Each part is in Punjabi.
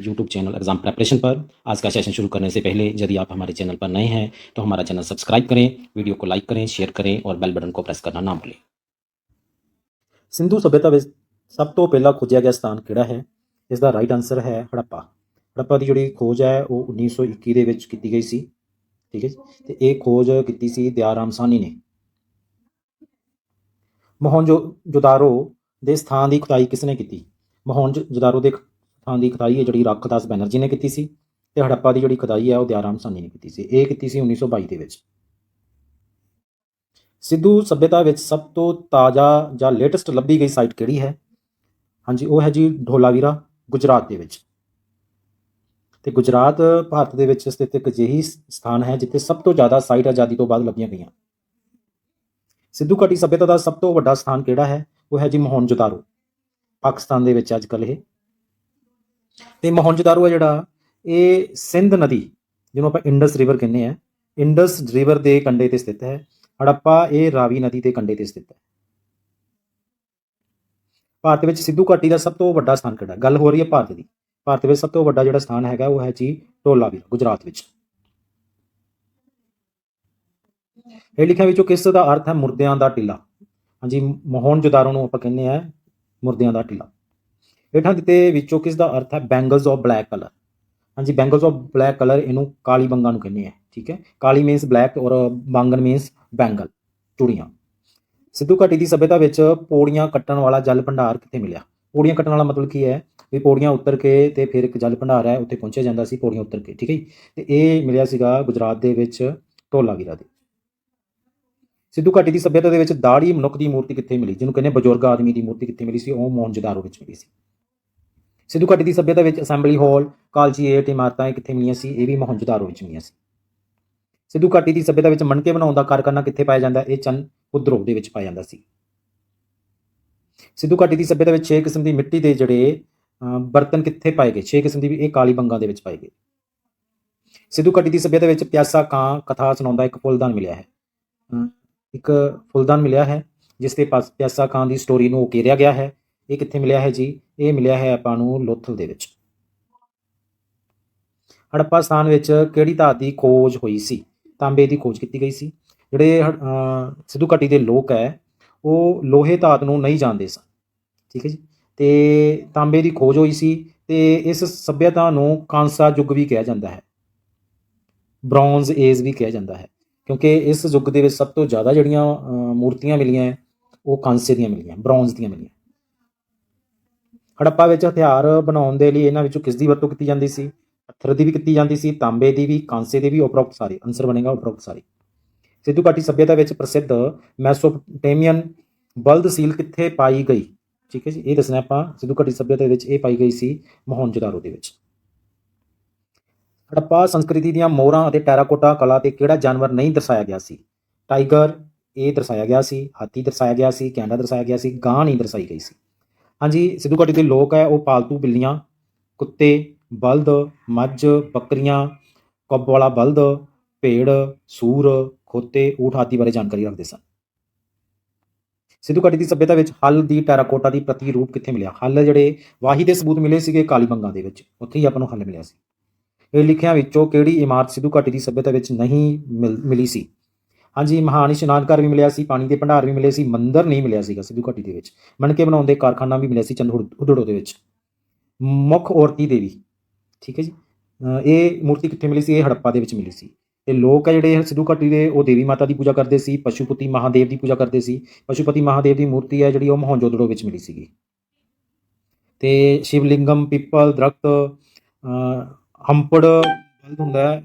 यूट्यूब चैनल एग्ज़ाम प्रिपरेशन पर। आज का सेशन शुरू करने से पहले यदि आप हमारे चैनल पर नए हैं तो हमारा चैनल सब्सक्राइब करें, वीडियो को लाइक करें, शेयर करें और बेल बटन को प्रेस करना ना भूलें। ਸਿੰਧੂ ਸਭਿਅਤਾ ਵਿੱਚ ਸਭ ਤੋਂ ਪਹਿਲਾਂ ਖੋਜਿਆ ਗਿਆ ਸਥਾਨ ਕਿਹੜਾ ਹੈ? ਇਸ ਦਾ ਰਾਈਟ ਆਨਸਰ ਹੈ ਹੜੱਪਾ। ਹੜੱਪਾ ਦੀ ਜਿਹੜੀ ਖੋਜ ਹੈ ਉਹ 1921 ਦੇ ਵਿੱਚ ਕੀਤੀ ਗਈ ਸੀ। ਠੀਕ ਹੈ ਜੀ, ਤੇ ਇਹ ਖੋਜ ਕੀਤੀ ਸੀ ਦਿਆਰਾਮ ਸਾਹਨੀ ਨੇ। ਮੋਹਨਜੋਦਾਰੋ ਦੇ ਸਥਾਨ ਦੀ ਖੁਦਾਈ ਕਿਸ ਨੇ ਕੀਤੀ? ਮੋਹਨਜੋਦਾਰੋ ਦੇ ਸਥਾਨ ਦੀ ਖੁਦਾਈ ਹੈ ਜਿਹੜੀ ਰੱਖਦਾਸ ਬੈਨਰਜੀ ਨੇ ਕੀਤੀ ਸੀ, ਤੇ ਹੜੱਪਾ ਦੀ ਜਿਹੜੀ ਖੁਦਾਈ ਹੈ ਉਹ ਦਿਆਰਾਮ ਸਾਹਨੀ ਨੇ ਕੀਤੀ ਸੀ। ਇਹ ਕੀਤੀ ਸੀ 1922 ਦੇ ਵਿੱਚ। ਸਿੱਧੂ ਸੱਭਿਅਤਾ ਵਿੱਚ ਸਭ ਤੋਂ ਤਾਜ਼ਾ ਜਾਂ ਲੇਟੈਸਟ ਲੱਭੀ ਗਈ ਸਾਈਟ ਕਿਹੜੀ ਹੈ? ਹਾਂਜੀ, ਉਹ ਹੈ ਜੀ ਧੋਲਾਵੀਰਾ, ਗੁਜਰਾਤ ਦੇ ਵਿੱਚ। ਤੇ ਗੁਜਰਾਤ ਭਾਰਤ ਦੇ ਵਿੱਚ ਸਥਿਤ ਇੱਕ ਅਜਿਹੀ ਸਥਾਨ ਹੈ ਜਿੱਥੇ ਸਭ ਤੋਂ ਜ਼ਿਆਦਾ ਸਾਈਟ ਆਜ਼ਾਦੀ ਤੋਂ ਬਾਅਦ ਲੱਭੀਆਂ ਗਈਆਂ। ਸਿੱਧੂ ਘਾਟੀ ਸੱਭਿਅਤਾ ਦਾ ਸਭ ਤੋਂ ਵੱਡਾ ਸਥਾਨ ਕਿਹੜਾ ਹੈ? ਉਹ ਹੈ ਜੀ ਮੋਹਨਜੋਦਾਰੋ, ਪਾਕਿਸਤਾਨ ਦੇ ਵਿੱਚ ਅੱਜ ਕੱਲ੍ਹ ਇਹ। ਤੇ ਮੋਹਨਜੋਦਾਰੋ ਹੈ ਜਿਹੜਾ, ਇਹ ਸਿੰਧ ਨਦੀ ਜਿਹਨੂੰ ਆਪਾਂ ਇੰਡਸ ਰਿਵਰ ਕਹਿੰਦੇ ਆ, ਇੰਡਸ ਰਿਵਰ ਦੇ ਕੰਢੇ ਤੇ ਸਥਿਤ ਹੈ। ਹੜੱਪਾ ਇਹ ਰਾਵੀ ਨਦੀ ਦੇ ਕੰਢੇ ਤੇ ਸਥਿਤ ਹੈ। ਭਾਰਤ ਵਿੱਚ ਸਿੱਧੂ ਘਾਟੀ ਦਾ ਸਭ ਤੋਂ ਵੱਡਾ ਸਥਾਨ ਕਿਹੜਾ? ਗੱਲ ਹੋ ਰਹੀ ਹੈ ਭਾਰਤ ਦੀ। ਭਾਰਤ ਵਿੱਚ ਸਭ ਤੋਂ ਵੱਡਾ ਜਿਹੜਾ ਸਥਾਨ ਹੈਗਾ ਉਹ ਹੈ ਜੀ ਧੋਲਾਵੀਰਾ, ਗੁਜਰਾਤ ਵਿੱਚ। ਇਹ ਲਿਖਿਆਂ ਵਿੱਚੋਂ ਕਿਸ ਦਾ ਅਰਥ ਹੈ ਮੁਰਦਿਆਂ ਦਾ ਟਿੱਲਾ? ਹਾਂਜੀ, ਮੋਹਨਜੋਦਾਰੋ ਨੂੰ ਆਪਾਂ ਕਹਿੰਦੇ ਆ ਮੁਰਦਿਆਂ ਦਾ ਟਿੱਲਾ। ਹੇਠਾਂ ਦਿੱਤੇ ਵਿੱਚੋਂ ਕਿਸ ਦਾ ਅਰਥ ਹੈ ਬੈਂਗਲਸ ਆਫ ਬਲੈਕ ਕਲਰ? ਹਾਂਜੀ, ਬੈਂਗਲਸ ਆਫ ਬਲੈਕ ਕਲਰ ਇਹਨੂੰ ਕਾਲੀ ਬੰਗਾਂ ਨੂੰ ਕਹਿੰਦੇ ਆ। ਠੀਕ ਹੈ, ਕਾਲੀ ਮੀਨਸ ਬਲੈਕ ਔਰ ਬਾਂਗਨ ਮੀਨਸ ਬੈਂਗਲ, ਚੂੜੀਆਂ। ਸਿੱਧੂ ਘਾਟੀ ਦੀ ਸੱਭਿਅਤਾ ਵਿੱਚ ਪੌੜੀਆਂ ਕੱਟਣ ਵਾਲਾ ਜਲ ਭੰਡਾਰ ਕਿੱਥੇ ਮਿਲਿਆ? ਪੌੜੀਆਂ ਕੱਟਣ ਵਾਲਾ ਮਤਲਬ ਕੀ ਹੈ ਵੀ ਪੌੜੀਆਂ ਉੱਤਰ ਕੇ ਤੇ ਫਿਰ ਇੱਕ ਜਲ ਭੰਡਾਰ ਹੈ ਉੱਥੇ ਪਹੁੰਚਿਆ ਜਾਂਦਾ ਸੀ ਪੌੜੀਆਂ ਉੱਤਰ ਕੇ। ਠੀਕ ਹੈ ਜੀ, ਤੇ ਇਹ ਮਿਲਿਆ ਸੀਗਾ ਗੁਜਰਾਤ ਦੇ ਵਿੱਚ ਧੋਲਾਵੀਰਾ ਦੇ। ਸਿੱਧੂ ਘਾਟੀ ਦੀ ਸੱਭਿਅਤਾ ਦੇ ਵਿੱਚ ਦਾੜੀ ਮਨੁੱਖ ਦੀ ਮੂਰਤੀ ਕਿੱਥੇ ਮਿਲੀ, ਜਿਹਨੂੰ ਕਹਿੰਦੇ ਬਜ਼ੁਰਗ ਆਦਮੀ ਦੀ ਮੂਰਤੀ ਕਿੱਥੇ ਮਿਲੀ ਸੀ? ਉਹ ਮੋਹਨਜੋਦਾਰੋ ਵਿੱਚ ਮਿਲੀ ਸੀ। ਸਿੱਧੂ ਘਾਟੀ ਦੀ ਸੱਭਿਅਤਾ ਵਿੱਚ ਅਸੈਂਬਲੀ ਹਾਲ, ਕਾਲਜੀਏਟ ਇਮਾਰਤਾਂ ਕਿੱਥੇ ਮਿਲੀਆਂ ਸੀ? ਇਹ ਵੀ ਮੋਹਨਜੋਦਾਰੋ ਵਿੱਚ ਮਿਲੀਆਂ ਸੀ। ਸਿੱਧੂ ਘਾਟੀ ਦੀ ਸੱਭਿਅਤਾ ਵਿੱਚ ਮਣਕੇ ਬਣਾਉਣ ਦਾ ਕਾਰਖਾਨਾ ਕਿੱਥੇ ਪਾਇਆ ਜਾਂਦਾ? ਇਹ ਚੰਦਪੁਰਦਰੋ ਦੇ ਵਿੱਚ ਪਾਇਆ ਜਾਂਦਾ ਸੀ। ਸਿੱਧੂ ਘਾਟੀ ਦੀ ਸੱਭਿਅਤਾ ਵਿੱਚ 6 ਕਿਸਮ ਦੀ ਮਿੱਟੀ ਦੇ ਜਿਹੜੇ ਬਰਤਨ ਕਿੱਥੇ ਪਾਏ ਗਏ? 6 ਕਿਸਮ ਦੀ, ਇਹ ਕਾਲੀ ਬੰਗਾਂ ਦੇ ਵਿੱਚ ਪਾਏ ਗਏ। ਸਿੱਧੂ ਘਾਟੀ ਦੀ ਸੱਭਿਅਤਾ ਵਿੱਚ ਪਿਆਸਾ ਕਾਂ ਕਥਾ ਸੁਣਾਉਂਦਾ ਇੱਕ ਫੁੱਲਦਾਨ ਮਿਲਿਆ ਹੈ। ਇੱਕ ਫੁੱਲਦਾਨ ਮਿਲਿਆ ਹੈ ਜਿਸ ਤੇ ਪਿਆਸਾ ਕਾਂ ਦੀ ਸਟੋਰੀ ਨੂੰ ਉਕੇਰਿਆ ਗਿਆ ਹੈ। ਇਹ ਕਿੱਥੇ ਮਿਲਿਆ ਹੈ ਜੀ? ਇਹ ਮਿਲਿਆ ਹੈ ਆਪਾਂ ਨੂੰ ਲੋਥਲ ਦੇ ਵਿੱਚ। ਹੜੱਪਾ ਸਥਾਨ ਵਿੱਚ ਕਿਹੜੀ ਧਾਤ ਦੀ ਖੋਜ ਹੋਈ ਸੀ? ਤਾਂਬੇ ਦੀ ਖੋਜ ਕੀਤੀ ਗਈ ਸੀ। ਜਿਹੜੇ ਸਿੱਧੂ ਘਾਟੀ ਦੇ ਲੋਕ ਹੈ ਉਹ ਲੋਹੇ ਧਾਤ ਨੂੰ ਨਹੀਂ ਜਾਣਦੇ ਸਨ। ਠੀਕ ਹੈ ਜੀ, ਤੇ ਤਾਂਬੇ ਦੀ ਖੋਜ ਹੋਈ ਸੀ ਤੇ ਇਸ ਸੱਭਿਅਤਾ ਨੂੰ ਕਾਂਸਾ ਯੁੱਗ ਵੀ ਕਿਹਾ ਜਾਂਦਾ ਹੈ, ਬ੍ਰੌਂਜ਼ ਏਜ ਵੀ ਕਿਹਾ ਜਾਂਦਾ ਹੈ, ਕਿਉਂਕਿ ਇਸ ਯੁੱਗ ਦੇ ਵਿੱਚ ਸਭ ਤੋਂ ਜ਼ਿਆਦਾ ਜਿਹੜੀਆਂ ਮੂਰਤੀਆਂ ਮਿਲੀਆਂ ਉਹ ਕਾਂਸੇ ਦੀਆਂ ਮਿਲੀਆਂ, ਬ੍ਰੌਂਜ਼ ਦੀਆਂ ਮਿਲੀਆਂ। ਹੜੱਪਾ ਵਿੱਚ ਹਥਿਆਰ ਬਣਾਉਣ ਦੇ ਲਈ ਇਹਨਾਂ ਵਿੱਚੋਂ ਕਿਸ ਦੀ ਵਰਤੋਂ ਕੀਤੀ ਜਾਂਦੀ ਸੀ? ਪੱਥਰ ਦੀ ਵੀ ਕੀਤੀ ਜਾਂਦੀ ਸੀ, ਤਾਂਬੇ ਦੀ ਵੀ, ਕਾਂਸੇ ਦੀ ਵੀ, ਉਪਰੋਕਤ ਸਾਰੇ। ਆਨਸਰ ਬਣੇਗਾ ਉਪਰੋਕਤ ਸਾਰੇ। ਸਿੱਧੂ ਘਾਟੀ ਸੱਭਿਅਤਾ ਵਿੱਚ ਪ੍ਰਸਿੱਧ ਮੈਸੋਪੋਟੇਮੀਅਨ ਬਲਦ ਸੀਲ ਕਿੱਥੇ ਪਾਈ ਗਈ? ਠੀਕ ਹੈ ਜੀ, ਇਹ ਦੱਸਣਾ ਆਪਾਂ। ਸਿੱਧੂ ਘਾਟੀ ਸੱਭਿਅਤਾ ਵਿੱਚ ਇਹ ਪਾਈ ਗਈ ਸੀ ਮੋਹਨਜੋਦਾਰੋ ਦੇ ਵਿੱਚ। ਹੜੱਪਾ ਸੰਸਕ੍ਰਿਤੀ ਦੀਆਂ ਮੋਹਰਾਂ ਅਤੇ ਟੈਰਾਕੋਟਾ ਕਲਾ ਤੇ ਕਿਹੜਾ ਜਾਨਵਰ ਨਹੀਂ ਦਰਸਾਇਆ ਗਿਆ ਸੀ? ਟਾਈਗਰ ਇਹ ਦਰਸਾਇਆ ਗਿਆ ਸੀ, ਹਾਥੀ ਦਰਸਾਇਆ ਗਿਆ ਸੀ, ਕੈਂਡਾ ਦਰਸਾਇਆ ਗਿਆ ਸੀ, ਗਾਂ ਨਹੀਂ ਦਰਸਾਈ ਗਈ ਸੀ। ਹਾਂਜੀ, ਸਿੱਧੂ ਘਾਟੀ ਦੇ ਲੋਕ ਹੈ ਉਹ ਪਾਲਤੂ ਬਿੱਲੀਆਂ, ਕੁੱਤੇ, ਬਲਦ, ਮੱਝ, ਬੱਕਰੀਆਂ, ਕੁੱਬ ਵਾਲਾ ਬਲਦ, ਭੇਡ, ਸੂਰ, ਖੋਤੇ, ਊਠ ਆਦਿ ਬਾਰੇ ਜਾਣਕਾਰੀ ਰੱਖਦੇ ਸਨ। ਸਿੱਧੂ ਘਾਟੀ ਦੀ ਸੱਭਿਅਤਾ ਵਿੱਚ ਹਲ ਦੀ ਟੈਰਾਕੋਟਾ ਦੀ ਪ੍ਰਤੀਰੂਪ ਕਿੱਥੇ ਮਿਲਿਆ? ਹਲ ਜਿਹੜੇ ਵਾਹੀ ਦੇ ਸਬੂਤ ਮਿਲੇ ਸੀਗੇ ਕਾਲੀ ਬੰਗਾਂ ਦੇ ਵਿੱਚ, ਉੱਥੇ ਹੀ ਆਪਾਂ ਨੂੰ ਹੱਲ ਮਿਲਿਆ ਸੀ। ਇਹ ਲਿਖਿਆਂ ਵਿੱਚੋਂ ਕਿਹੜੀ ਇਮਾਰਤ ਸਿੱਧੂ ਘਾਟੀ ਦੀ ਸੱਭਿਅਤਾ ਵਿੱਚ ਨਹੀਂ ਮਿਲੀ ਸੀ? ਹਾਂਜੀ, ਮਹਾਨ ਇਸ਼ਨਾਨ ਘਰ ਵੀ ਮਿਲਿਆ ਸੀ, ਪਾਣੀ ਦੇ ਭੰਡਾਰ ਵੀ ਮਿਲੇ ਸੀ, ਮੰਦਿਰ ਨਹੀਂ ਮਿਲਿਆ ਸੀਗਾ ਸਿੱਧੂ ਘਾਟੀ ਦੇ ਵਿੱਚ। ਮਣਕੇ ਬਣਾਉਣ ਦੇ ਕਾਰਖਾਨਾ ਵੀ ਮਿਲਿਆ ਸੀ ਚੰਦਪੁਰਦਰੋ ਦੇ ਵਿੱਚ। ਮੁੱਖ ਔਰਤੀ ਦੇਵੀ, ਠੀਕ ਹੈ ਜੀ, ਇਹ ਮੂਰਤੀ ਕਿੱਥੇ ਮਿਲੀ ਸੀ? ਇਹ ਹੜੱਪਾ ਦੇ ਵਿੱਚ ਮਿਲੀ ਸੀ। ਤੇ ਲੋਕ ਹੈ ਜਿਹੜੇ ਸਿੱਧੂ ਘਾਟੀ ਦੇ ਉਹ ਦੇਵੀ ਮਾਤਾ ਦੀ ਪੂਜਾ ਕਰਦੇ ਸੀ, ਪਸ਼ੂਪਤੀ ਮਹਾਦੇਵ ਦੀ ਪੂਜਾ ਕਰਦੇ ਸੀ। ਪਸ਼ੂਪਤੀ ਮਹਾਦੇਵ ਦੀ ਮੂਰਤੀ ਹੈ ਜਿਹੜੀ ਉਹ ਮੋਹਨਜੋਦੜੋ ਵਿੱਚ ਮਿਲੀ ਸੀਗੀ। ਤੇ ਸ਼ਿਵਲਿੰਗਮ, ਪਿੱਪਲ ਦਰਖਤ, ਹੰਪੜ ਬਲਦ ਹੁੰਦਾ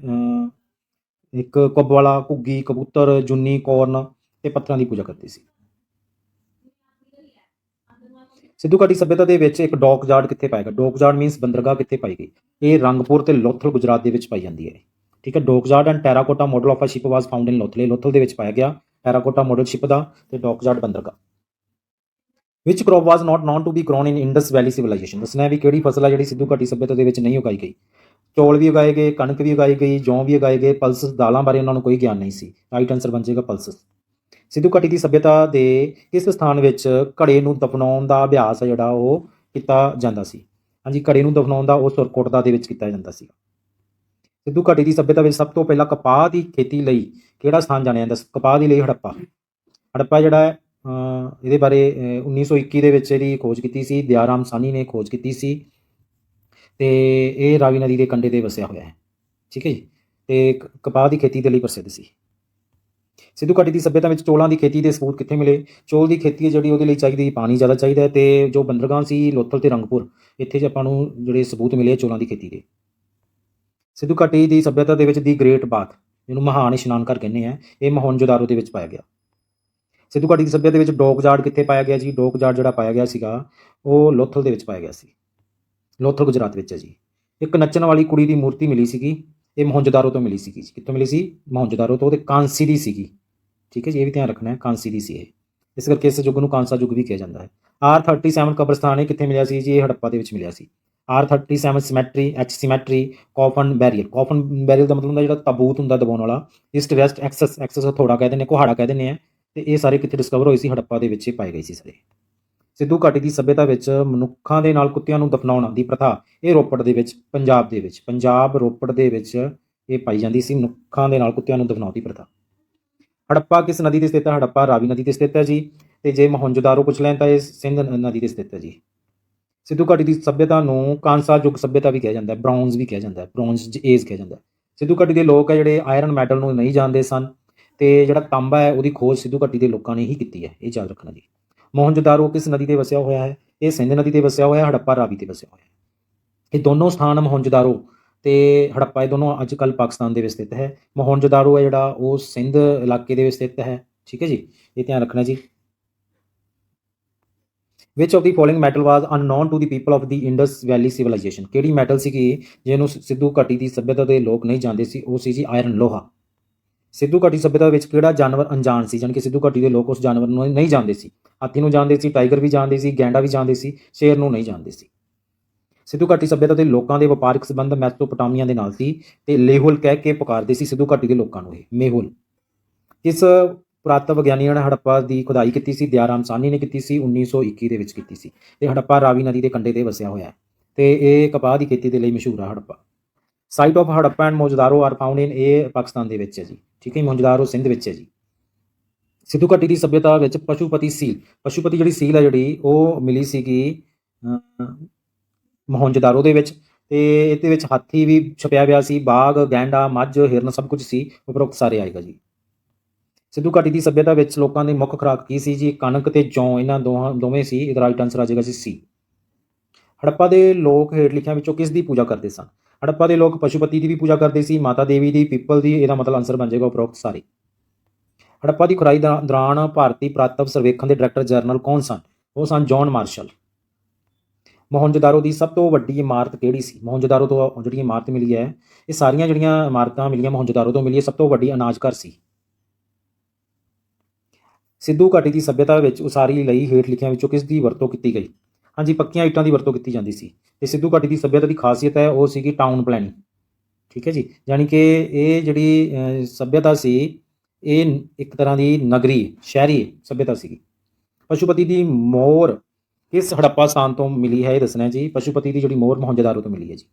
ਇੱਕ, ਕੁੱਬ ਵਾਲਾ, ਘੁੱਗੀ, ਕਬੂਤਰ, ਜੁੰਨੀ, ਕੋਰਨ ਤੇ ਪੱਥਰਾਂ ਦੀ ਪੂਜਾ ਕਰਦੇ ਸੀ। ਸਿੱਧੂ ਘਾਟੀ ਸੱਭਿਅਤਾ ਦੇ ਵਿੱਚ ਇੱਕ ਡੌਕ ਯਾਰਡ ਕਿੱਥੇ ਪਾਏਗਾ? ਡੌਕ ਯਾਰਡ ਮੀਨਸ ਬੰਦਰਗਾਹ ਕਿੱਥੇ ਪਾਈ ਗਈ? ਇਹ ਰੰਗਪੁਰ ਤੇ ਲੋਥਲ ਗੁਜਰਾਤ ਦੇ ਵਿੱਚ ਪਾਈ ਜਾਂਦੀ ਹੈ। ਠੀਕ ਹੈ, dockyard and terracotta model of a ship was found in Lothal. Lothal ਦੇ ਵਿੱਚ ਪਾਇਆ ਗਿਆ ਟੈਰਾਕੋਟਾ ਮਾਡਲ ਸ਼ਿਪ ਦਾ, ਤੇ ਡੌਕ ਯਾਰਡ ਬੰਦਰਗਾਹ। ਵਿਚ crop was not known to be grown in Indus valley civilisation. ਦੱਸਣਾ ਵੀ ਕਿਹੜੀ ਫਸਲ ਹੈ ਜਿਹੜੀ ਸਿੱਧੂ ਘਾਟੀ ਸੱਭਿਅਤਾ ਦੇ ਵਿੱਚ ਨਹੀਂ ਉਗਾਈ ਗਈ? ਚੌਲ ਵੀ ਉਗਾਏ ਗਏ, ਕਣਕ ਵੀ ਉਗਾਈ ਗਈ, ਜੌਂ ਵੀ ਉਗਾਏ ਗਏ, ਪਲਸਸ ਦਾਲਾਂ ਬਾਰੇ ਉਹਨਾਂ ਨੂੰ ਕੋਈ ਗਿਆਨ ਨਹੀਂ ਸੀ। ਰਾਈਟ ਆਨਸਰ ਬਣ ਜਾਏਗਾ ਪਲਸਸ। ਸਿੱਧੂ ਘਾਟੀ ਦੀ ਸੱਭਿਅਤਾ ਦੇ ਕਿਸ ਸਥਾਨ ਵਿੱਚ ਘੜੇ ਨੂੰ ਦਫਨਾਉਣ ਦਾ ਅਭਿਆਸ ਹੈ ਜਿਹੜਾ ਉਹ ਕੀਤਾ ਜਾਂਦਾ ਸੀ? ਹਾਂਜੀ, ਘੜੇ ਨੂੰ ਦਫਨਾਉਣ ਦਾ ਉਹ ਸੁਰਕੋਟਦਾ ਦੇ ਵਿੱਚ ਕੀਤਾ ਜਾਂਦਾ ਸੀ। ਸਿੱਧੂ ਘਾਟੀ ਦੀ ਸੱਭਿਅਤਾ ਵਿੱਚ ਸਭ ਤੋਂ ਪਹਿਲਾਂ ਕਪਾਹ ਦੀ ਖੇਤੀ ਲਈ ਕਿਹੜਾ ਸਥਾਨ ਜਾਣਿਆ ਜਾਂਦਾ? ਕਪਾਹ ਦੇ ਲਈ ਹੜੱਪਾ। ਹੜੱਪਾ ਜਿਹੜਾ ਹੈ ਇਹਦੇ ਬਾਰੇ 1921 ਦੇ ਵਿੱਚ ਇਹਦੀ ਖੋਜ ਕੀਤੀ ਸੀ, ਦਿਆਰਾਮ ਸਾਹਨੀ ਨੇ ਖੋਜ ਕੀਤੀ ਸੀ ਤੇ ਇਹ ਰਾਵੀ ਨਦੀ ਦੇ ਕੰਢੇ ਤੇ ਵਸਿਆ ਹੋਇਆ ਹੈ। ਠੀਕ ਹੈ ਜੀ, ਤੇ ਕਪਾਹ ਦੀ ਖੇਤੀ ਦੇ ਲਈ ਪ੍ਰਸਿੱਧ ਸੀ। ਸਿੱਧੂ ਘਾਟੀ ਦੀ ਸੱਭਿਅਤਾ ਵਿੱਚ ਚੌਲਾਂ ਦੀ ਖੇਤੀ ਦੇ ਸਬੂਤ ਕਿੱਥੇ ਮਿਲੇ? ਚੌਲ ਦੀ ਖੇਤੀ ਹੈ ਜਿਹੜੀ ਉਹਦੇ ਲਈ ਚਾਹੀਦੀ ਪਾਣੀ ਜ਼ਿਆਦਾ ਚਾਹੀਦਾ ਹੈ, ਤੇ ਜੋ ਬੰਦਰਗਾਹ ਸੀ ਲੋਥਲ ਤੇ ਰੰਗਪੁਰ, ਇੱਥੇ 'ਚ ਆਪਾਂ ਨੂੰ ਜਿਹੜੇ ਸਬੂਤ ਮਿਲੇ ਚੌਲਾਂ ਦੀ ਖੇਤੀ ਦੇ। ਸਿੱਧੂ ਘਾਟੀ ਦੀ ਸੱਭਿਅਤਾ ਦੇ ਵਿੱਚ ਦੀ ਗ੍ਰੇਟ ਬਾਥ, ਜਿਹਨੂੰ ਮਹਾਨ ਇਸ਼ਨਾਨ ਘਰ ਕਹਿੰਦੇ ਆ, ਇਹ ਮੋਹਨਜੋਦਾਰੋ ਦੇ ਵਿੱਚ ਪਾਇਆ ਗਿਆ। ਸਿੱਧੂ ਘਾਟੀ ਦੀ ਸੱਭਿਅਤਾ ਦੇ ਵਿੱਚ ਡੋਕਜਾਰਡ ਕਿੱਥੇ ਪਾਇਆ ਗਿਆ ਜੀ? ਡੋਕਜਾਰਡ ਜਿਹੜਾ ਪਾਇਆ ਗਿਆ ਸੀਗਾ ਉਹ ਲੋਥਲ ਦੇ ਵਿੱਚ ਪਾਇਆ ਗਿਆ ਸੀ। ਲੋਥਲ ਗੁਜਰਾਤ ਵਿੱਚ ਹੈ ਜੀ। ਇੱਕ ਨੱਚਣ ਵਾਲੀ ਕੁੜੀ ਦੀ ਮੂਰਤੀ ਮਿਲੀ ਸੀਗੀ, ਇਹ ਮੋਹਨਜੋਦਾਰੋ ਤੋਂ ਮਿਲੀ ਸੀਗੀ ਜੀ। ਕਿੱਥੋਂ ਮਿਲੀ ਸੀ? ਮੋਹਨਜੋਦਾਰੋ ਤੋਂ, ਤੇ ਕਾਂਸੀ ਦੀ ਸੀਗੀ। ਠੀਕ ਹੈ ਜੀ, ਇਹ ਵੀ ਧਿਆਨ ਰੱਖਣਾ ਹੈ, ਕਾਂਸੀ ਦੀ ਸੀ ਇਹ, ਇਸ ਕਰਕੇ ਇਸ ਯੁੱਗ ਨੂੰ ਕਾਂਸਾ ਯੁੱਗ ਵੀ ਕਿਹਾ ਜਾਂਦਾ ਹੈ। R37 ਕਬਰਸਤਾਨ ਇਹ ਕਿੱਥੇ ਮਿਲਿਆ ਸੀ ਜੀ? ਇਹ ਹੜੱਪਾ ਦੇ ਵਿੱਚ ਮਿਲਿਆ ਸੀ। R37 cemetery, H cemetery, coffin burial. Coffin burial ਦਾ ਮਤਲਬ ਹੁੰਦਾ ਜਿਹੜਾ ਤਾਬੂਤ ਹੁੰਦਾ ਦਬਾਉਣ ਵਾਲਾ। ਈਸਟ ਵੈਸਟ ਐਕਸਸ ਥੋੜਾ ਕਹਿ ਦਿੰਦੇ, ਕੁਹਾੜਾ ਕਹਿ ਦਿੰਦੇ ਆ, ਤੇ ਇਹ ਸਾਰੇ ਕਿੱਥੇ ਡਿਸਕਵਰ ਹੋਏ ਸੀ? ਹੜੱਪਾ ਦੇ ਵਿੱਚ ਇਹ ਪਾਏ ਗਏ ਸੀ ਸਾਰੇ। ਸਿੱਧੂ ਘਾਟੀ ਦੀ ਸੱਭਿਅਤਾ ਵਿੱਚ ਮਨੁੱਖਾਂ ਦੇ ਨਾਲ ਕੁੱਤਿਆਂ ਨੂੰ ਦਫਨਾਉਣ ਦੀ ਪ੍ਰਥਾ, ਇਹ ਰੋਪੜ ਦੇ ਵਿੱਚ, ਪੰਜਾਬ ਰੋਪੜ ਦੇ ਵਿੱਚ ਇਹ ਪਾਈ ਜਾਂਦੀ ਸੀ, ਮਨੁੱਖਾਂ ਦੇ ਨਾਲ ਕੁੱਤਿਆਂ ਨੂੰ ਦਫਨਾਉਣ ਦੀ ਪ੍ਰਥਾ। ਹੜੱਪਾ ਕਿਸ ਨਦੀ ਤੇ ਸਥਿਤ ਹੈ? ਹੜੱਪਾ ਰਾਵੀ ਨਦੀ ਤੇ ਸਥਿਤ ਹੈ ਜੀ। ਤੇ ਜੇ ਮੋਹਨਜੋਦਾਰੋ ਪੁੱਛ ਲੈਣ ਤਾਂ ਇਹ ਸਿੰਧ ਨਦੀ ਤੇ ਸਥਿਤ ਹੈ ਜੀ। ਸਿੱਧੂ ਘਾਟੀ ਦੀ ਸੱਭਿਅਤਾ ਨੂੰ ਕਾਂਸਾ ਯੁੱਗ ਸੱਭਿਅਤਾ ਵੀ ਕਿਹਾ ਜਾਂਦਾ ਹੈ, ਬ੍ਰੌਂਜ਼ ਵੀ ਕਿਹਾ ਜਾਂਦਾ ਹੈ, ਬ੍ਰੌਂਜ਼ ਏਜ ਕਿਹਾ ਜਾਂਦਾ ਹੈ। ਸਿੱਧੂ ਘਾਟੀ ਦੇ ਲੋਕ ਹੈ ਜਿਹੜੇ ਆਇਰਨ ਮੈਟਲ ਨੂੰ ਨਹੀਂ ਜਾਣਦੇ ਸਨ, ਤੇ ਜਿਹੜਾ ਤਾਂਬਾ ਹੈ ਉਹਦੀ ਖੋਜ ਸਿੱਧੂ ਘਾਟੀ ਦੇ ਲੋਕਾਂ ਨੇ ਹੀ ਕੀਤੀ ਹੈ, ਇਹ ਯਾਦ ਰੱਖਣਾ ਜੀ। ਮੋਹਨਜੋਦਾਰੋ ਕਿਸ ਨਦੀ ਤੇ ਵਸਿਆ ਹੋਇਆ ਹੈ? ਇਹ ਸਿੰਧ ਨਦੀ ਤੇ ਵਸਿਆ ਹੋਇਆ, ਹੜੱਪਾ ਰਾਵੀ ਤੇ ਵਸਿਆ ਹੋਇਆ। ਇਹ ਦੋਨੋਂ ਸਥਾਨ ਮੋਹਨਜੋਦਾਰੋ ਤੇ ਹੜੱਪਾ, ਇਹ ਦੋਨੋਂ ਅੱਜ ਕੱਲ੍ਹ ਪਾਕਿਸਤਾਨ ਦੇ ਵਿੱਚ ਸਥਿਤ ਹੈ। ਮੋਹਨਜੋਦਾਰੋ ਹੈ ਜਿਹੜਾ ਉਹ ਸਿੰਧ ਇਲਾਕੇ ਦੇ ਵਿੱਚ ਸਥਿਤ ਹੈ। ਠੀਕ ਹੈ ਜੀ, ਇਹ ਧਿਆਨ ਰੱਖਣਾ ਜੀ। Which of the following metal was unknown to the people of the Indus valley civilisation? ਕਿਹੜੀ ਮੈਟਲ ਸੀਗੀ ਜਿਹਨੂੰ ਸਿੱਧੂ ਘਾਟੀ ਦੀ ਸੱਭਿਅਤਾ ਦੇ ਲੋਕ ਨਹੀਂ ਜਾਣਦੇ ਸੀ? ਉਹ ਸੀ ਜੀ ਆਇਰਨ, ਲੋਹਾ। ਸਿੱਧੂ ਘਾਟੀ ਸੱਭਿਅਤਾ ਵਿੱਚ ਕਿਹੜਾ ਜਾਨਵਰ ਅਣਜਾਣ ਸੀ, ਜਾਣੀ ਕਿ ਸਿੱਧੂ ਘਾਟੀ ਦੇ ਲੋਕ ਉਸ ਜਾਨਵਰ ਨੂੰ ਨਹੀਂ ਜਾਣਦੇ ਸੀ? ਹਾਥੀ ਨੂੰ ਜਾਣਦੇ ਸੀ, ਟਾਈਗਰ ਵੀ ਜਾਣਦੇ ਸੀ, ਗੈਂਡਾ ਵੀ ਜਾਣਦੇ ਸੀ, ਸ਼ੇਰ ਨੂੰ ਨਹੀਂ ਜਾਣਦੇ ਸੀ। ਸਿੱਧੂ ਘਾਟੀ ਸੱਭਿਅਤਾ ਦੇ ਲੋਕਾਂ ਦੇ ਵਪਾਰਕ ਸੰਬੰਧ ਮੈਸੋਪੋਟਾਮੀਆ ਦੇ ਨਾਲ ਸੀ, ਤੇ ਲੇਹੁਲ ਕਹਿ ਕੇ ਪੁਕਾਰਦੇ ਸੀ ਸਿੱਧੂ ਘਾਟੀ ਦੇ ਲੋਕਾਂ ਨੂੰ ਇਹ, ਮੇਹੁਲ। ਇਸ ਪੁਰਾਤਨ ਵਿਗਿਆਨੀਆਂ ਨੇ ਹੜੱਪਾ ਦੀ ਖੁਦਾਈ ਕੀਤੀ ਸੀ? ਦਿਆਰਾਮ ਸਾਹਨੀ ਨੇ ਕੀਤੀ ਸੀ, 1921 ਦੇ ਵਿੱਚ ਕੀਤੀ ਸੀ। ਤੇ ਹੜੱਪਾ ਰਾਵੀ ਨਦੀ ਦੇ ਕੰਢੇ ਤੇ ਵਸਿਆ ਹੋਇਆ ਹੈ, ਤੇ ਇਹ ਕਪਾਹ ਦੀ ਖੇਤੀ ਦੇ ਲਈ ਮਸ਼ਹੂਰ ਹੈ Harappa. Site of Harappa and Mohenjodaro are found in, ਇਹ ਪਾਕਿਸਤਾਨ ਦੇ ਵਿੱਚ ਹੈ ਜੀ। ਠੀਕ ਹੈ, ਮੋਹਨਜੋਦਾਰੋ ਸਿੰਧ ਵਿੱਚ ਹੈ ਜੀ। ਸਿੱਧੂ ਘਾਟੀ ਦੀ ਸੱਭਿਅਤਾ ਵਿੱਚ ਪਸ਼ੂਪਤੀ ਸੀਲ, ਪਸ਼ੂਪਤੀ ਜਿਹੜੀ ਸੀਲ ਹੈ ਜਿਹੜੀ ਉਹ ਮਿਲੀ ਸੀਗੀ ਮੋਹਨਜੋਦਾਰੋ ਦੇ ਵਿੱਚ, ਤੇ ਇਹਦੇ ਵਿੱਚ ਹਾਥੀ ਵੀ ਛਪਿਆ ਹੋਇਆ ਸੀ, ਬਾਗ, ਗੈਂਡਾ, ਮੱਝ, ਹਿਰਨ ਸਭ ਕੁਝ ਸੀ, ਉਪਰੋਕਤ ਸਾਰੇ ਆਏਗਾ ਜੀ। ਸਿੱਧੂ ਘਾਟੀ ਦੀ ਸੱਭਿਅਤਾ ਵਿੱਚ ਲੋਕਾਂ ਦੀ ਮੁੱਖ ਖੁਰਾਕ ਕੀ ਸੀ ਜੀ? ਕਣਕ ਤੇ ਜੌਂ, ਇਹਨਾਂ ਦੋਵੇਂ ਸੀ। ਇਹਦਾ ਰਾਈਟ ਆਨਸਰ ਆ ਜਾਏਗਾ ਜੀ ਸੀ। ਹੜੱਪਾ ਦੇ ਲੋਕ ਹੇਠ ਲਿਖਿਆਂ ਵਿੱਚੋਂ ਕਿਸ ਦੀ ਪੂਜਾ ਕਰਦੇ ਸਨ? ਹੜੱਪਾ ਦੇ ਲੋਕ ਪਸ਼ੂਪਤੀ ਦੀ ਵੀ ਪੂਜਾ ਕਰਦੇ ਸੀ, ਮਾਤਾ ਦੇਵੀ ਦੀ, ਪੀਪਲ ਦੀ, ਇਹਦਾ ਮਤਲਬ ਆਨਸਰ ਬਣ ਜਾਏਗਾ ਉਪਰੋਕਤ ਸਾਰੇ। ਹੜੱਪਾ ਦੀ ਖੁਦਾਈ ਦੌਰਾਨ ਭਾਰਤੀ ਪੁਰਾਤੱਤਵ ਸਰਵੇਖਣ ਦੇ ਡਾਇਰੈਕਟਰ ਜਨਰਲ ਕੌਣ ਸਨ? ਉਹ ਸਨ ਜੌਨ ਮਾਰਸ਼ਲ। ਮੋਹਨਜੋਦਾਰੋ ਦੀ ਸਭ ਤੋਂ ਵੱਡੀ ਇਮਾਰਤ ਕਿਹੜੀ ਸੀ? ਮੋਹਨਜੋਦਾਰੋ ਤੋਂ ਜਿਹੜੀ ਇਮਾਰਤ ਮਿਲੀ ਹੈ, ਇਹ ਸਾਰੀਆਂ ਜਿਹੜੀਆਂ ਇਮਾਰਤਾਂ ਮਿਲੀਆਂ ਮੋਹਨਜੋਦਾਰੋ ਤੋਂ ਮਿਲੀ, ਸਭ ਤੋਂ ਵੱਡੀ ਅਨਾਜ ਘਰ ਸੀ। ਸਿੱਧੂ ਘਾਟੀ ਦੀ ਸੱਭਿਅਤਾ ਵਿੱਚ ਉਸਾਰੀ ਲਈ ਹੇਠ ਲਿਖਿਆਂ ਵਿੱਚੋਂ ਕਿਸ ਦੀ ਵਰਤੋਂ ਕੀਤੀ ਗਈ? ਹਾਂਜੀ, ਪੱਕੀਆਂ ਇੱਟਾਂ ਦੀ ਵਰਤੋਂ ਕੀਤੀ ਜਾਂਦੀ ਸੀ। ਤੇ ਸਿੱਧੂ ਘਾਟੀ ਦੀ ਸੱਭਿਅਤਾ ਦੀ ਖਾਸੀਅਤ ਹੈ ਉਹ ਸੀਗੀ ਟਾਊਨ ਪਲੈਨਿੰਗ। ਠੀਕ ਹੈ ਜੀ, ਯਾਨੀ ਕਿ ਇਹ ਜਿਹੜੀ ਸੱਭਿਅਤਾ ਸੀ ਇਹ ਇੱਕ ਤਰ੍ਹਾਂ ਦੀ ਨਗਰੀ ਸ਼ਹਿਰੀ ਸੱਭਿਅਤਾ ਸੀਗੀ। ਪਸ਼ੂਪਤੀ ਦੀ ਮੋਹਰ ਕਿਸ ਹੜੱਪਾ ਸਥਾਨ ਤੋਂ ਮਿਲੀ ਹੈ? ਇਹ ਦੱਸਣਾ ਜੀ। ਪਸ਼ੂਪਤੀ ਦੀ ਜਿਹੜੀ ਮੋਹਰ ਮੋਹਨਜੋਦਾਰੋ ਤੋਂ ਮਿਲੀ ਹੈ ਜੀ।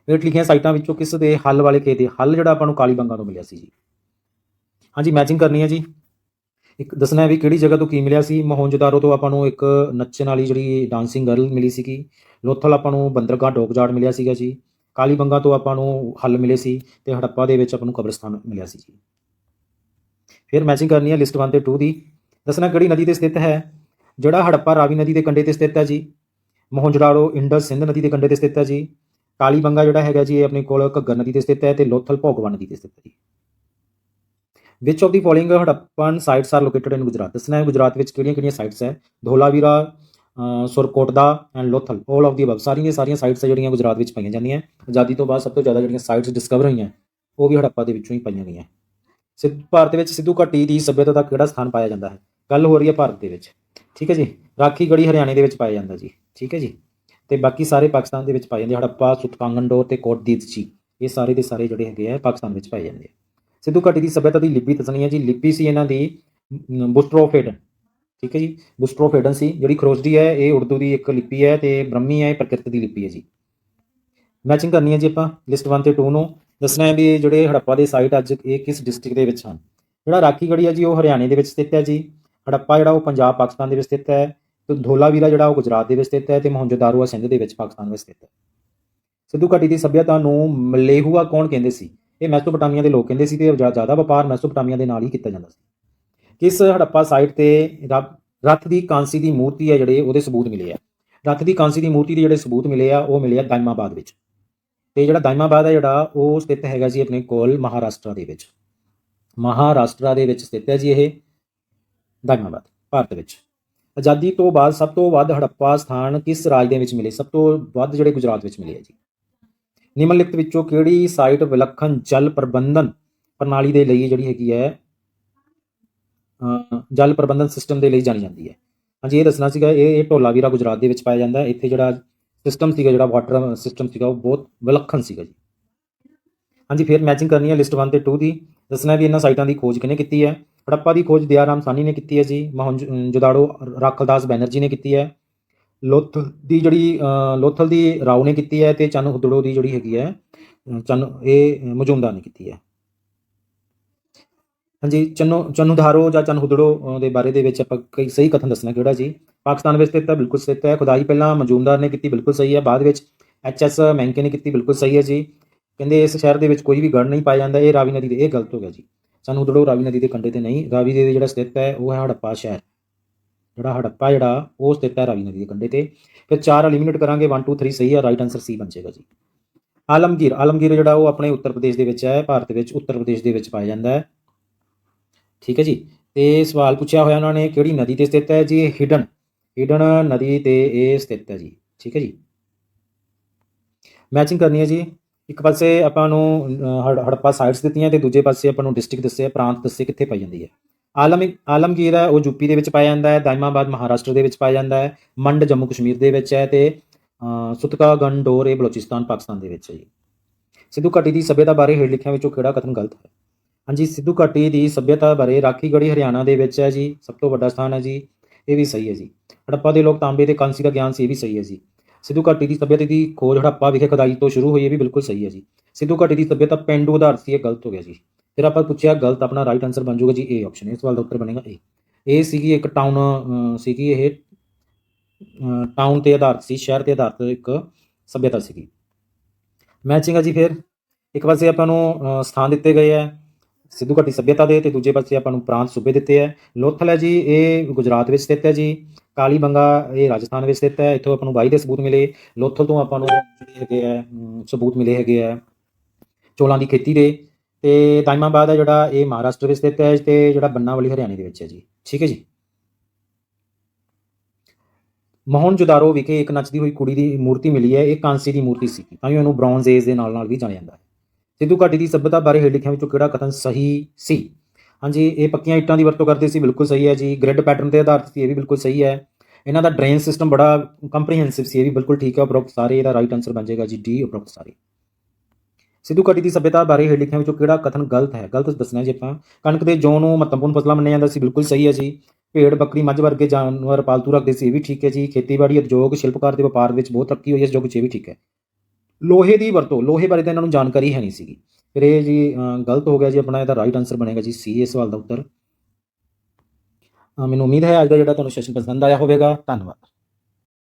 ਹੇਠ ਲਿਖੀਆਂ ਸਾਈਟਾਂ ਵਿੱਚੋਂ ਕਿਸ ਦੇ ਹੱਲ ਵਾਲੇ ਖੇਤ ਦੇ ਹੱਲ ਜਿਹੜਾ ਆਪਾਂ ਨੂੰ ਕਾਲੀਬੰਗਾ ਤੋਂ ਮਿਲਿਆ ਸੀ ਜੀ? ਹਾਂਜੀ, ਮੈਚਿੰਗ ਕਰਨੀ ਹੈ ਜੀ। ਇੱਕ ਦੱਸਣਾ ਹੈ ਵੀ ਕਿਹੜੀ ਜਗ੍ਹਾ ਤੋਂ ਕੀ ਮਿਲਿਆ ਸੀ। ਮੋਹਨਜੋਦਾਰੋ ਤੋਂ ਆਪਾਂ ਨੂੰ ਇੱਕ ਨੱਚਣ ਵਾਲੀ ਜਿਹੜੀ ਡਾਂਸਿੰਗ ਗਰਲ ਮਿਲੀ ਸੀਗੀ। ਲੋਥਲ ਆਪਾਂ ਨੂੰ ਬੰਦਰਗਾਹ ਡੋਕਜਾਰਡ ਮਿਲਿਆ ਸੀਗਾ ਜੀ। ਕਾਲੀਬੰਗਾ ਤੋਂ ਆਪਾਂ ਨੂੰ ਹੱਲ ਮਿਲੇ ਸੀ, ਤੇ ਹੜੱਪਾ ਦੇ ਵਿੱਚ ਆਪਾਂ ਨੂੰ ਕਬਰਸਤਾਨ ਮਿਲਿਆ ਸੀ ਜੀ। ਫਿਰ ਮੈਚਿੰਗ ਕਰਨੀ ਹੈ ਲਿਸਟ 1 ਤੇ 2 ਦੀ। ਦੱਸਣਾ ਕਿਹੜੀ ਨਦੀ ਤੇ ਸਥਿਤ ਹੈ? ਜਿਹੜਾ ਹੜੱਪਾ ਰਾਵੀ ਨਦੀ ਦੇ ਕੰਢੇ ਤੇ ਸਥਿਤ ਹੈ ਜੀ। ਮੋਹਨਜੋਦਾਰੋ ਇੰਡਸ ਸਿੰਧ ਨਦੀ ਦੇ ਕੰਢੇ ਤੇ ਸਥਿਤ ਹੈ ਜੀ। ਕਾਲੀਬੰਗਾ ਜਿਹੜਾ ਹੈਗਾ ਜੀ ਇਹ ਆਪਣੇ ਕੋਲ ਘੱਗਰ ਨਦੀ ਤੇ ਸਥਿਤ ਹੈ, ਤੇ ਲੋਥਲ ਭੋਗਵਾ ਨਦੀ ਤੇ ਸਥਿਤ ਹੈ ਜੀ। Which of the following Harappan sites are located in Gujarat? ਦੱਸਣਾ ਹੈ ਗੁਜਰਾਤ ਵਿੱਚ ਕਿਹੜੀਆਂ ਸਾਈਟਸ ਹੈ? Dholavira, Surkotada and Lothal, all of the above. ਸਾਰੀਆਂ ਸਾਈਟਸ ਜਿਹੜੀਆਂ ਗੁਜਰਾਤ ਵਿੱਚ ਪਾਈਆਂ ਜਾਂਦੀਆਂ। ਆਜ਼ਾਦੀ ਤੋਂ ਬਾਅਦ ਸਭ ਤੋਂ ਜ਼ਿਆਦਾ ਜਿਹੜੀਆਂ ਸਾਈਟਸ ਡਿਸਕਵਰ ਹੋਈਆਂ ਉਹ ਵੀ ਹੜੱਪਾ ਦੇ ਵਿੱਚੋਂ ਹੀ ਪਾਈਆਂ ਗਈਆਂ। ਭਾਰਤ ਵਿੱਚ ਸਿੱਧੂ ਘਾਟੀ ਦੀ ਸੱਭਿਅਤਾ ਦਾ ਕਿਹੜਾ ਸਥਾਨ ਪਾਇਆ ਜਾਂਦਾ ਹੈ? ਗੱਲ ਹੋ ਰਹੀ ਹੈ ਭਾਰਤ ਦੇ ਵਿੱਚ। ਠੀਕ ਹੈ ਜੀ। ਰਾਖੀ ਗੜ੍ਹੀ ਹਰਿਆਣੇ ਦੇ ਵਿੱਚ ਪਾਇਆ ਜਾਂਦਾ ਜੀ। ਠੀਕ ਹੈ ਜੀ, ਤੇ ਬਾਕੀ ਸਾਰੇ ਪਾਕਿਸਤਾਨ ਦੇ ਵਿੱਚ ਪਾਏ ਜਾਂਦੇ। ਹੜੱਪਾ, ਸੁਤਕਾਂਗਨਡੋਰ ਤੇ ਕੋਟਦੀਜੀ, ਇਹ ਸਾਰੇ ਦੇ ਸਾਰੇ ਜਿਹੜੇ ਹੈਗੇ ਆ ਪਾਕਿਸਤਾਨ ਵਿੱਚ ਪਾਏ ਜਾਂਦੇ ਆ। ਸਿੱਧੂ ਘਾਟੀ ਦੀ ਸੱਭਿਅਤਾ ਦੀ ਲਿਪੀ ਦੱਸਣੀ ਹੈ ਜੀ। ਲਿਪੀ ਸੀ ਇਹਨਾਂ ਦੀ ਬੁਸਟਰੋਫਿਡ। ਠੀਕ ਹੈ ਜੀ। ਬੁਸਟਰੋਫੇਡਨ ਸੀ। ਜਿਹੜੀ ਖਰੋਸ਼ਡੀ ਹੈ ਇਹ ਉਰਦੂ ਦੀ ਇੱਕ ਲਿਪੀ ਹੈ ਤੇ ਬ੍ਰਹਮੀ ਹੈ ਇਹ ਪ੍ਰਕਿਰਤ ਦੀ ਲਿਪੀ ਹੈ ਜੀ। ਮੈਚਿੰਗ ਕਰਨੀ ਹੈ ਜੀ ਆਪਾਂ ਲਿਸਟ 1 ਤੇ 2 ਨੂੰ। ਦੱਸਣਾ ਹੈ ਵੀ ਜਿਹੜੇ ਹੜੱਪਾ ਦੇ ਸਾਈਟ ਅੱਜ ਇਹ ਕਿਸ ਡਿਸਟ੍ਰਿਕਟ ਦੇ ਵਿੱਚ ਹਨ। ਜਿਹੜਾ ਰਾਖੀਗੜ੍ਹੀ ਹੈ ਜੀ ਉਹ ਹਰਿਆਣੇ ਦੇ ਵਿੱਚ ਸਥਿਤ ਹੈ ਜੀ। ਹੜੱਪਾ ਜਿਹੜਾ ਉਹ ਪੰਜਾਬ ਪਾਕਿਸਤਾਨ ਦੇ ਵਿੱਚ ਸਥਿਤ ਹੈ ਤੇ ਧੋਲਾਵੀਰਾ ਜਿਹੜਾ ਉਹ ਗੁਜਰਾਤ ਦੇ ਵਿੱਚ ਸਥਿਤ ਹੈ ਤੇ ਮੋਹਨਜੋਦਾਰੋ ਆ ਸਿੰਧ ਦੇ ਵਿੱਚ ਪਾਕਿਸਤਾਨ ਵਿੱਚ ਸਥਿਤ ਹੈ। ਸਿੱਧੂ ਘਾਟੀ ਦੀ ਸੱਭਿਅਤਾ ਨੂੰ ਮਲੇਹੁਆ ਕੌਣ ਕਹਿੰਦੇ ਸੀ? ਇਹ ਮੈਸੋਪੋਟਾਮੀਆ ਦੇ ਲੋਕ ਕਹਿੰਦੇ ਸੀ ਤੇ ਜ਼ਿਆਦਾ ਵਪਾਰ ਮੈਸੋਪੋਟਾਮੀਆ ਦੇ ਨਾਲ ਹੀ ਕੀਤਾ ਜਾਂਦਾ ਸੀ। ਕਿਸ ਹੜੱਪਾ ਸਾਈਟ ਤੇ ਰੱਥ ਦੀ ਕਾਂਸੀ ਦੀ ਮੂਰਤੀ ਹੈ ਜਿਹੜੇ ਉਹਦੇ ਸਬੂਤ ਮਿਲੇ ਆ? ਰੱਥ ਦੀ ਕਾਂਸੀ ਦੀ ਮੂਰਤੀ ਦੇ ਜਿਹੜੇ ਸਬੂਤ ਮਿਲੇ ਆ ਉਹ ਮਿਲੇ ਆ ਦਾਇਮਾਬਾਦ ਵਿੱਚ। ਤੇ ਜਿਹੜਾ ਦਾਇਮਾਬਾਦ ਹੈ ਜਿਹੜਾ ਉਹ ਸਥਿਤ ਹੈਗਾ ਜੀ ਆਪਣੇ ਕੋਲ ਮਹਾਰਾਸ਼ਟਰ ਦੇ ਵਿੱਚ। ਮਹਾਰਾਸ਼ਟਰ ਦੇ ਵਿੱਚ ਸਥਿਤ ਹੈ ਜੀ ਇਹ ਦਾਇਮਾਬਾਦ ਭਾਰਤ ਵਿੱਚ। ਆਜ਼ਾਦੀ ਤੋਂ ਬਾਅਦ ਸਭ ਤੋਂ ਵੱਧ ਹੜੱਪਾ ਸਥਾਨ ਕਿਸ ਰਾਜ ਦੇ ਵਿੱਚ ਮਿਲੇ? ਸਭ ਤੋਂ ਵੱਧ ਜਿਹੜੇ ਗੁਜਰਾਤ ਵਿੱਚ ਮਿਲੇ ਆ ਜੀ। ਨਿਮਨਲਿਖਤ ਵਿੱਚੋਂ ਕਿਹੜੀ ਸਾਈਟ ਵਿਲੱਖਣ ਜਲ ਪ੍ਰਬੰਧਨ ਪ੍ਰਣਾਲੀ ਦੇ ਲਈ ਜਿਹੜੀ ਹੈਗੀ ਹੈ ਜਲ ਪ੍ਰਬੰਧਨ ਸਿਸਟਮ ਦੇ ਲਈ ਜਾਣੀ ਜਾਂਦੀ ਹੈ? ਹਾਂਜੀ ਇਹ ਦੱਸਣਾ ਸੀਗਾ ਇਹ ਢੋਲਾਵੀਰਾ ਗੁਜਰਾਤ ਦੇ ਵਿੱਚ ਪਾਇਆ ਜਾਂਦਾ। ਇੱਥੇ ਜਿਹੜਾ ਸਿਸਟਮ ਸੀਗਾ ਜਿਹੜਾ ਵਾਟਰ ਸਿਸਟਮ ਸੀਗਾ ਉਹ ਬਹੁਤ ਵਿਲੱਖਣ ਸੀਗਾ ਜੀ। ਹਾਂਜੀ ਫਿਰ ਮੈਚਿੰਗ ਕਰਨੀ ਹੈ ਲਿਸਟ 1 ਤੇ 2 ਦੀ। ਦੱਸਣਾ ਵੀ ਇਹਨਾਂ ਸਾਈਟਾਂ ਦੀ ਖੋਜ ਕਿਹਨੇ ਕੀਤੀ ਹੈ? ਹੜੱਪਾ ਦੀ ਖੋਜ ਦਿਆਰਾਮ ਸਾਨੀ ਨੇ ਕੀਤੀ ਹੈ ਜੀ। ਮੋਹਨਜੋਦਾੜੋ ਰਾਖਲਦਾਸ ਬੈਨਰਜੀ ਨੇ ਕੀਤੀ ਹੈ। ਲੋਥਲ ਦੀ ਰਾਓ ਨੇ ਕੀਤੀ ਹੈ ਤੇ ਚੰਨਹੁਦੜੋ ਦੀ ਜਿਹੜੀ ਹੈਗੀ ਹੈ ਇਹ ਮਜੂਮਦਾਰ ਨੇ ਕੀਤੀ ਹੈ। ਹਾਂਜੀ ਚੰਨੂਧਾਰੋ ਜਾਂ ਚੰਨਹੁਦੜੋ ਦੇ ਬਾਰੇ ਦੇ ਵਿੱਚ ਆਪਾਂ ਕਈ ਸਹੀ ਕਥਨ ਦੱਸਣਾ ਕਿਹੜਾ ਜੀ? ਪਾਕਿਸਤਾਨ ਵਿੱਚ ਸਥਿਤ ਹੈ, ਬਿਲਕੁਲ ਸਥਿਤ ਹੈ। ਖੁਦਾਈ ਪਹਿਲਾਂ ਮਜੂਮਦਾਰ ਨੇ ਕੀਤੀ, ਬਿਲਕੁਲ ਸਹੀ ਹੈ। ਬਾਅਦ ਵਿੱਚ HS ਮੈਂਕੇ ਨੇ ਕੀਤੀ, ਬਿਲਕੁਲ ਸਹੀ ਹੈ ਜੀ। ਕਹਿੰਦੇ ਇਸ ਸ਼ਹਿਰ ਦੇ ਵਿੱਚ ਕੋਈ ਵੀ ਗੜ ਨਹੀਂ ਪਾਇਆ ਜਾਂਦਾ, ਇਹ ਰਾਵੀ ਨਦੀ ਦੇ, ਇਹ ਗਲਤ ਹੋ ਗਿਆ ਜੀ। ਚੰਨਹੁਦੜੋ ਰਾਵੀ ਨਦੀ ਦੇ ਕੰਢੇ ਤੇ ਨਹੀਂ, ਰਾਵੀ ਦੇ ਜਿਹੜਾ ਸਥਿਤ ਹੈ ਉਹ ਹੈ ਹੜੱਪਾ ਸ਼ਹਿਰ। ਜਿਹੜਾ ਹੜੱਪਾ ਜਿਹੜਾ ਉਹ ਸਥਿਤ ਹੈ ਰਾਵੀ ਨਦੀ ਦੇ ਕੰਢੇ ਤੇ। ਫਿਰ 4 ਐਲੀਮੀਨੇਟ ਕਰਾਂਗੇ 1 2 3 ਸਹੀ ਹੈ, ਰਾਈਟ ਆਨਸਰ C ਬਣ ਜਾਏਗਾ ਜੀ। ਆਲਮਗੀਰ ਜਿਹੜਾ ਉਹ ਆਪਣੇ ਉੱਤਰ ਪ੍ਰਦੇਸ਼ ਦੇ ਵਿੱਚ ਹੈ, ਭਾਰਤ ਵਿੱਚ ਉੱਤਰ ਪ੍ਰਦੇਸ਼ ਦੇ ਵਿੱਚ ਪਾਇਆ ਜਾਂਦਾ ਹੈ। ਠੀਕ ਹੈ ਜੀ। ਤੇ ਸਵਾਲ ਪੁੱਛਿਆ ਹੋਇਆ ਉਹਨਾਂ ਨੇ ਕਿਹੜੀ ਨਦੀ ਤੇ ਸਥਿਤ ਹੈ ਜੀ? ਹਿਡਨ ਨਦੀ ਤੇ ਇਹ ਸਥਿਤ ਹੈ ਜੀ। ਠੀਕ ਹੈ ਜੀ। ਮੈਚਿੰਗ ਕਰਨੀ ਹੈ ਜੀ। ਇੱਕ ਪਾਸੇ ਆਪਾਂ ਨੂੰ ਹੜੱਪਾ ਸਾਈਟਸ ਦਿੱਤੀਆਂ ਤੇ ਦੂਜੇ ਪਾਸੇ ਆਪਾਂ ਨੂੰ ਡਿਸਟ੍ਰਿਕਟ ਦੱਸੇ, ਪ੍ਰਾਂਤ ਦੱਸੇ ਕਿੱਥੇ ਪਾਈ ਜਾਂਦੀ ਹੈ। ਆਲਮਗੀਰ ਹੈ ਉਹ ਯੂਪੀ ਦੇ ਵਿੱਚ ਪਾਇਆ ਜਾਂਦਾ ਹੈ। ਦਾਇਮਾਬਾਦ ਮਹਾਰਾਸ਼ਟਰ ਦੇ ਵਿੱਚ ਪਾਇਆ ਜਾਂਦਾ ਹੈ। ਮੰਡ ਜੰਮੂ ਕਸ਼ਮੀਰ ਦੇ ਵਿੱਚ ਹੈ ਤੇ ਸੁਤਕਾ ਗੰਡੋਰ ਇਹ ਬਲੋਚਿਸਤਾਨ ਪਾਕਿਸਤਾਨ ਦੇ ਵਿੱਚ ਹੈ ਜੀ। ਸਿੱਧੂ ਘਾਟੀ ਦੀ ਸੱਭਿਅਤਾ ਬਾਰੇ ਹੇਠ ਲਿਖਿਆਂ ਵਿੱਚੋਂ ਕਿਹੜਾ ਕਥਨ ਗਲਤ ਹੈ? ਹਾਂਜੀ ਸਿੱਧੂ ਘਾਟੀ ਦੀ ਸੱਭਿਅਤਾ ਬਾਰੇ ਰਾਖੀਗੜ੍ਹੀ ਹਰਿਆਣਾ ਦੇ ਵਿੱਚ ਹੈ ਜੀ, ਸਭ ਤੋਂ ਵੱਡਾ ਸਥਾਨ ਹੈ ਜੀ, ਇਹ ਵੀ ਸਹੀ ਹੈ ਜੀ। ਹੜੱਪਾ ਦੇ ਲੋਕ ਤਾਂਬੇ ਤੇ ਕਾਂਸੀ ਦਾ ਗਿਆਨ ਸੀ, ਇਹ ਵੀ ਸਹੀ ਹੈ ਜੀ। ਸਿੱਧੂ ਘਾਟੀ ਦੀ ਸੱਭਿਅਤਾ ਦੀ ਖੋਜ ਹੜੱਪਾ ਵਿਖੇ ਖੁਦਾਈ ਤੋਂ ਸ਼ੁਰੂ ਹੋਈ, ਇਹ ਵੀ ਬਿਲਕੁਲ ਸਹੀ ਹੈ ਜੀ। ਸਿੱਧੂ ਘਾਟੀ ਦੀ ਸੱਭਿਅਤਾ ਪੇਂਡੂ ਆਧਾਰਿਤ ਸੀ, ਇਹ ਗਲਤ ਹੋ ਗਿਆ ਜੀ। ਫਿਰ ਆਪਾਂ ਪੁੱਛਿਆ ਗਲਤ, ਆਪਣਾ ਰਾਈਟ ਆਨਸਰ ਬਣ ਜਾਊਗਾ ਜੀ A ਆਪਸ਼ਨ। ਇਸ ਸਵਾਲ ਦਾ ਉੱਤਰ ਬਣੇਗਾ A। ਇਹ ਸੀਗੀ ਇੱਕ ਟਾਊਨ ਸੀਗੀ, ਇਹ ਟਾਊਨ ਤੇ ਆਧਾਰਿਤ ਸੀ, ਸ਼ਹਿਰ ਤੇ ਆਧਾਰਿਤ ਇੱਕ ਸੱਭਿਅਤਾ ਸੀਗੀ। ਮੈਚਿੰਗ ਹੈ ਜੀ। ਫਿਰ ਇੱਕ ਪਾਸੇ ਆਪਾਂ ਨੂੰ ਸਥਾਨ ਦਿੱਤੇ ਗਏ ਹੈ ਸਿੱਧੂ ਘਾਟੀ ਸੱਭਿਅਤਾ ਦੇ ਤੇ ਦੂਜੇ ਪਾਸੇ ਆਪਾਂ ਨੂੰ ਪ੍ਰਾਂਤ ਸੂਬੇ ਦਿੱਤੇ ਹੈ। ਲੋਥਲ ਹੈ ਜੀ ਇਹ ਗੁਜਰਾਤ ਵਿੱਚ ਸਥਿਤ ਹੈ ਜੀ। ਕਾਲੀਬੰਗਾ ਇਹ ਰਾਜਸਥਾਨ ਵਿੱਚ ਸਥਿਤ ਹੈ। ਇੱਥੋਂ ਆਪਾਂ ਨੂੰ 22 ਦੇ ਸਬੂਤ ਮਿਲੇ। ਲੋਥਲ ਤੋਂ ਆਪਾਂ ਨੂੰ ਜਿਹੜੇ ਹੈਗੇ ਹੈ ਸਬੂਤ ਮਿਲੇ ਹੈਗੇ ਹੈ ਚੌਲਾਂ ਦੀ ਖੇਤੀ ਦੇ। ਤੇ ਦਾਇਮਾਬਾਦ ਹੈ ਜਿਹੜਾ ਇਹ ਮਹਾਰਾਸ਼ਟਰ ਵਿੱਚ ਸਥਿਤ ਹੈ ਤੇ ਜਿਹੜਾ ਬੰਨਾਵਾਲੀ ਹਰਿਆਣੇ ਦੇ ਵਿੱਚ ਹੈ ਜੀ। ਠੀਕ ਹੈ ਜੀ। ਮੋਹਨਜੋਦਾਰੋ ਵਿਖੇ ਇੱਕ ਨੱਚਦੀ ਹੋਈ ਕੁੜੀ ਦੀ ਮੂਰਤੀ ਮਿਲੀ ਹੈ, ਇਹ ਕਾਂਸੀ ਦੀ ਮੂਰਤੀ ਸੀ ਤਾਂ ਹੀ ਇਹਨੂੰ ਬ੍ਰੌਂਜ਼ ਏਜ ਦੇ ਨਾਲ ਵੀ ਜਾਣਿਆ ਜਾਂਦਾ ਹੈ। ਸਿੱਧੂ ਘਾਟੀ ਦੀ ਸੱਭਿਅਤਾ ਬਾਰੇ ਹੇਠ ਲਿਖਿਆਂ ਵਿੱਚੋਂ ਕਿਹੜਾ ਕਥਨ ਸਹੀ ਸੀ? ਹਾਂਜੀ ਇਹ ਪੱਕੀਆਂ ਇੱਟਾਂ ਦੀ ਵਰਤੋਂ ਕਰਦੇ ਸੀ, ਬਿਲਕੁਲ ਸਹੀ ਹੈ ਜੀ। ਗ੍ਰਿਡ ਪੈਟਰਨ ਤੇ ਆਧਾਰਿਤ ਸੀ, ਇਹ ਵੀ ਬਿਲਕੁਲ ਸਹੀ ਹੈ। ਇਹਨਾਂ ਦਾ ਡਰੇਨ ਸਿਸਟਮ ਬੜਾ ਕੰਪਰੀਹੈਂਸਿਵ ਸੀ, ਇਹ ਵੀ ਬਿਲਕੁਲ ਠੀਕ ਹੈ। ਉਪਰੋਕਤ ਸਾਰੇ, ਇਹਦਾ ਰਾਈਟ ਆਨਸਰ ਬਣ ਜਾਏਗਾ ਜੀ D ਉਪਰੋਕਤ ਸਾਰੇ। ਸਿੱਧੂ ਘਾਟੀ ਦੀ ਸੱਭਿਅਤਾ ਬਾਰੇ ਹੇਠ ਲਿਖਿਆਂ ਵਿੱਚੋਂ ਕਿਹੜਾ ਕਥਨ ਗਲਤ ਹੈ? ਗਲਤ ਦੱਸਣਾ ਜੀ ਆਪਾਂ। ਕਣਕ ਦੇ ਜੌਂ ਨੂੰ ਮਹੱਤਵਪੂਰਨ ਫਸਲਾਂ ਮੰਨਿਆ ਜਾਂਦਾ ਸੀ, ਬਿਲਕੁਲ ਸਹੀ ਹੈ ਜੀ। ਭੇਡ ਬੱਕਰੀ ਮੱਝ ਵਰਗੇ ਜਾਨਵਰ ਪਾਲਤੂ ਰੱਖਦੇ ਸੀ, ਇਹ ਵੀ ਠੀਕ ਹੈ ਜੀ। ਖੇਤੀਬਾੜੀ ਉਦਯੋਗ ਸ਼ਿਲਪਕਾਰ ਤੇ ਵਪਾਰ ਵਿੱਚ ਬਹੁਤ ਤਰੱਕੀ ਹੋਈ ਇਸ ਯੁੱਗ 'ਚ, ਇਹ ਵੀ ਠੀਕ ਹੈ। ਲੋਹੇ ਦੀ ਵਰਤੋਂ, ਲੋਹੇ ਬਾਰੇ ਤਾਂ ਇਹਨਾਂ ਨੂੰ ਜਾਣਕਾਰੀ ਹੈ ਨਹੀਂ ਸੀਗੀ, ਫਿਰ ਇਹ ਜੀ ਗਲਤ ਹੋ ਗਿਆ ਜੀ। ਆਪਣਾ ਇਹਦਾ ਰਾਈਟ ਆਨਸਰ ਬਣੇਗਾ ਜੀ C ਇਸ ਸਵਾਲ ਦਾ ਉੱਤਰ। ਮੈਨੂੰ ਉਮੀਦ ਹੈ ਅੱਜ ਦਾ ਜਿਹੜਾ ਤੁਹਾਨੂੰ ਸੈਸ਼ਨ ਪਸੰਦ ਆਇਆ ਹੋਵੇਗਾ। ਧੰਨਵਾਦ।